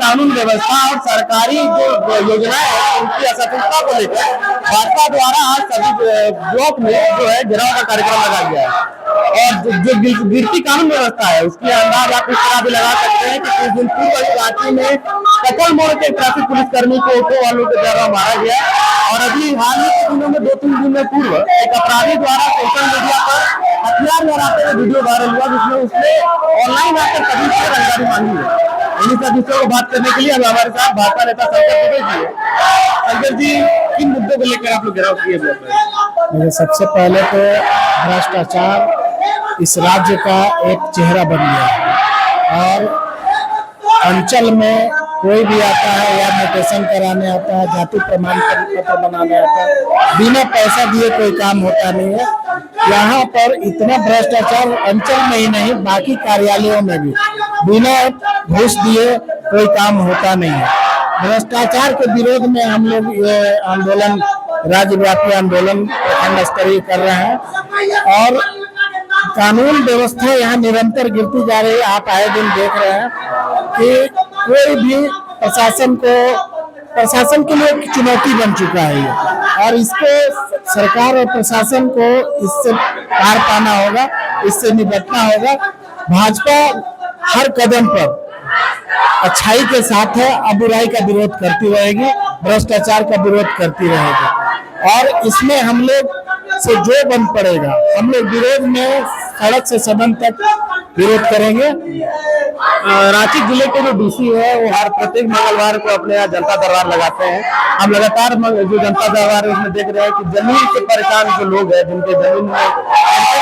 कानून व्यवस्था और सरकारी जो योजनाएं हैं उनकी असफलता को लेकर भाजपा द्वारा आज सभी ब्लॉक में जो है घेराव का कार्यक्रम लगाया गया है। और जो गिरती कानून व्यवस्था है उसकी अंदाज आप इस तरह भी लगा सकते हैं कि कुछ दिन पूर्व रांची में कटल मोड़ के ट्रैफिक पुलिस कर्मी को ऑटो वालों के द्वारा मारा गया और अभी हाल ही के दिनों में 2-3 दिन में पूर्व एक अपराधी द्वारा सोशल मीडिया पर हथियार लहराते हुए वीडियो वायरल हुआ जिसमें उसने ऑनलाइन आकर कभी से रंगदारी मांगी है। इन्हीं सब विषयों को बात करने के लिए अब हमारे साथ भाजपा नेता शंकर दुबे जी है। शंकर जी, किन मुद्दों को लेकर आप लोग घेराव किए? सबसे पहले तो भ्रष्टाचार इस राज्य का एक चेहरा बन गया है और अंचल में कोई भी आता है या म्यूटेशन कराने आता है, जाति प्रमाण पत्र बनाने आता है, बिना पैसा दिए कोई काम होता नहीं है। यहाँ पर इतना भ्रष्टाचार अंचल में ही नहीं बाकी कार्यालयों में भी बिना घूस दिए कोई काम होता नहीं है। भ्रष्टाचार के विरोध में हम लोग ये आंदोलन, राज्यव्यापी आंदोलन प्रखंड स्तरीय कर रहे हैं और कानून व्यवस्था यहाँ निरंतर गिरती जा रही है। आप आए दिन देख रहे हैं कि कोई भी प्रशासन के लिए एक चुनौती बन चुका है ये और इसको सरकार और प्रशासन को इससे पार पाना होगा, इससे निपटना होगा। भाजपा हर कदम पर अच्छाई के साथ है, बुराई का विरोध करती रहेगी, भ्रष्टाचार का विरोध करती रहेगी और इसमें हम लोग से जो बन पड़ेगा हम लोग विरोध में सड़क से सदन तक विरोध करेंगे। रांची जिले के जो डीसी है वो हर प्रत्येक मंगलवार को अपने यहाँ जनता दरबार लगाते हैं। हम लगातार जो जनता दरबार है उसमें देख रहे हैं कि जमीन से परेशान जो लोग हैं जिनके जमीन में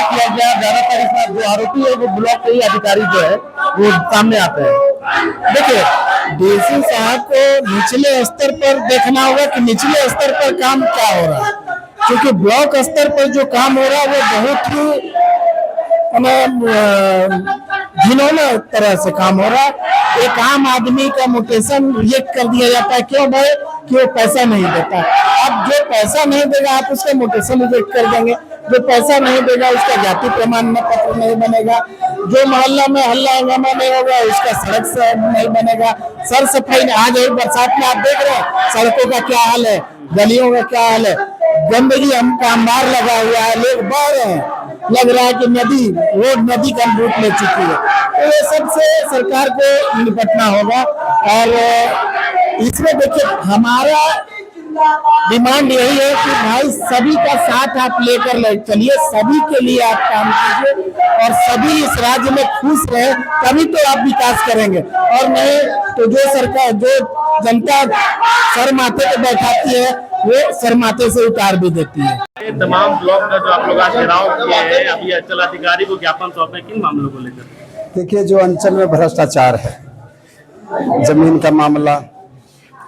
किया गया, ज्यादातर इसमें जो आरोपी है वो ब्लॉक के ही अधिकारी जो है वो सामने आते हैं। देखिए, डीसी साहब को निचले स्तर पर देखना होगा कि निचले स्तर पर काम क्या हो रहा है, क्योंकि ब्लॉक स्तर पर जो काम हो रहा है वो बहुत ही घिनौना तरह से काम हो रहा है। एक आम आदमी का म्यूटेशन रिजेक्ट कर दिया जाता है। क्यों भाई? कि वो पैसा नहीं देता। अब जो पैसा नहीं देगा आप उसका म्यूटेशन रिजेक्ट कर देंगे, जो पैसा नहीं देगा उसका जाति प्रमाण पत्र नहीं बनेगा, जो मोहल्ला में हल्ला हंगामा नहीं होगा उसका सड़क से नहीं बनेगा, सर सफाई। आज एक बरसात में आप देख रहे हैं सड़कों का क्या हाल है, गलियों का क्या हाल है, गंदगी का अंबार लगा हुआ है, लोग बह रहे हैं, लग रहा है कि नदी का रूप ले चुकी है। तो ये सबसे सरकार को निपटना होगा और इसमें देखिए हमारा डिमांड यही है कि भाई सभी का साथ आप लेकर चलिए, सभी के लिए आप काम कीजिए और सभी इस राज्य में खुश रहे, तभी तो आप विकास करेंगे। और नहीं तो जो जनता सर माथे पे बैठाती है वो सर माथे से उतार भी देती है। तमाम ब्लॉक का जो आप लोग आज घेराव किए हैं, अभी अंचल अधिकारी को ज्ञापन सौंपे, किन मामलों को लेकर? देखिए, जो अंचल में भ्रष्टाचार है, जमीन का मामला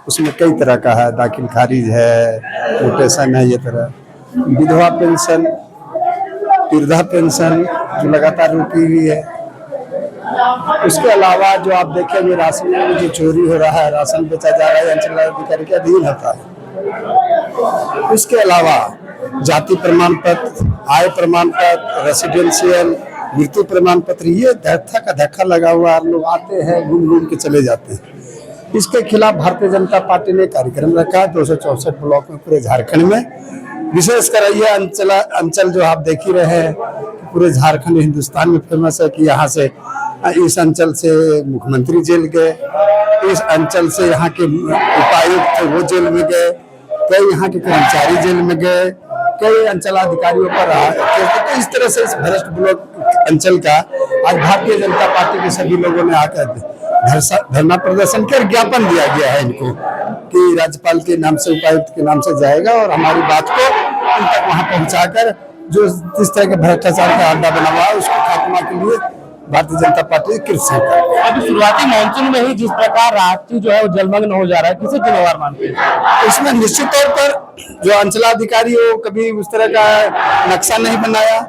उसमें कई तरह का है, दाखिल खारिज है, म्यूटेशन है, ये तरह विधवा पेंशन, वृद्धा पेंशन जो लगातार रुकी हुई है। उसके अलावा जो आप देखेंगे राशन में जो चोरी हो रहा है, राशन बेचा जा रहा है, अंचल अधिकारी के अधीन होता है। इसके अलावा जाति प्रमाण पत्र, आय प्रमाण पत्र, रेसिडेंशियल, मृत्यु प्रमाण पत्र, ये धक्का का धक्का लगा हुआ, लोग आते हैं घूम घूम के चले जाते हैं। इसके खिलाफ भारतीय जनता पार्टी ने कार्यक्रम रखा है 264 ब्लॉक में पूरे झारखंड में। विशेषकर ये अंचल जो आप देख ही रहे हैं पूरे झारखंड हिंदुस्तान में फेमस है कि यहाँ से इस अंचल से मुख्यमंत्री जेल गए, इस अंचल से यहाँ के उपायुक्त थे वो जेल में गए, कई यहाँ के कर्मचारी जेल में गए, कई अंचलाधिकारियों पर तो इस तरह से इस भ्रष्ट ब्लॉक अंचल का आज भारतीय जनता पार्टी के सभी लोगों ने आकर धरना प्रदर्शन कर ज्ञापन दिया गया है इनको कि राज्यपाल के नाम से, उपायुक्त के नाम से जाएगा और हमारी बात को उन तक वहां पहुंचाकर जो इस तरह के भ्रष्टाचार का अड्डा बना हुआ है उसको खात्मा के लिए भारतीय जनता पार्टी कृतसंकल्प। अभी शुरुआती मानसून में ही जिस प्रकार रांची जो है वो जलमग्न हो जा रहा है, किसे जिम्मेवार मानते हैं? इसमें निश्चित तौर पर जो अंचलाधिकारी हो कभी उस तरह का नक्शा नहीं बनाया,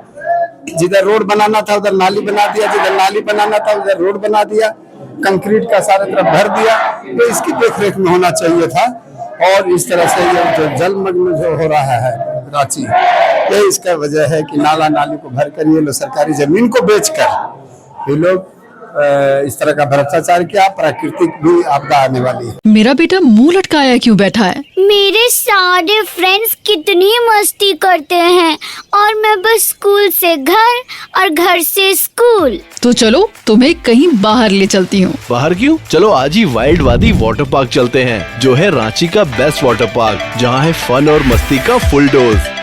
जिधर रोड बनाना था उधर नाली बना दिया, जिधर नाली बनाना था उधर रोड बना दिया, कंक्रीट का सारे तरफ भर दिया। तो इसकी देखरेख में होना चाहिए था और इस तरह से ये जो जलमग्न जो हो रहा है रांची, ये इसका वजह है कि नाला नाली को भर कर ये लोग सरकारी जमीन को बेचकर ये लोग इस तरह का भ्रष्टाचार किया, प्राकृतिक भी आपदा आने वाली है। मेरा बेटा मुंह लटकाया क्यों बैठा है? मेरे सारे फ्रेंड्स कितनी मस्ती करते हैं और मैं बस स्कूल से घर और घर से स्कूल। तो चलो तुम्हें कहीं बाहर ले चलती हूँ। बाहर क्यों? चलो आज ही वाइल्ड वादी वाटर पार्क चलते हैं, जो है रांची का बेस्ट वाटर पार्क, जहाँ है फन और मस्ती का फुल डोज।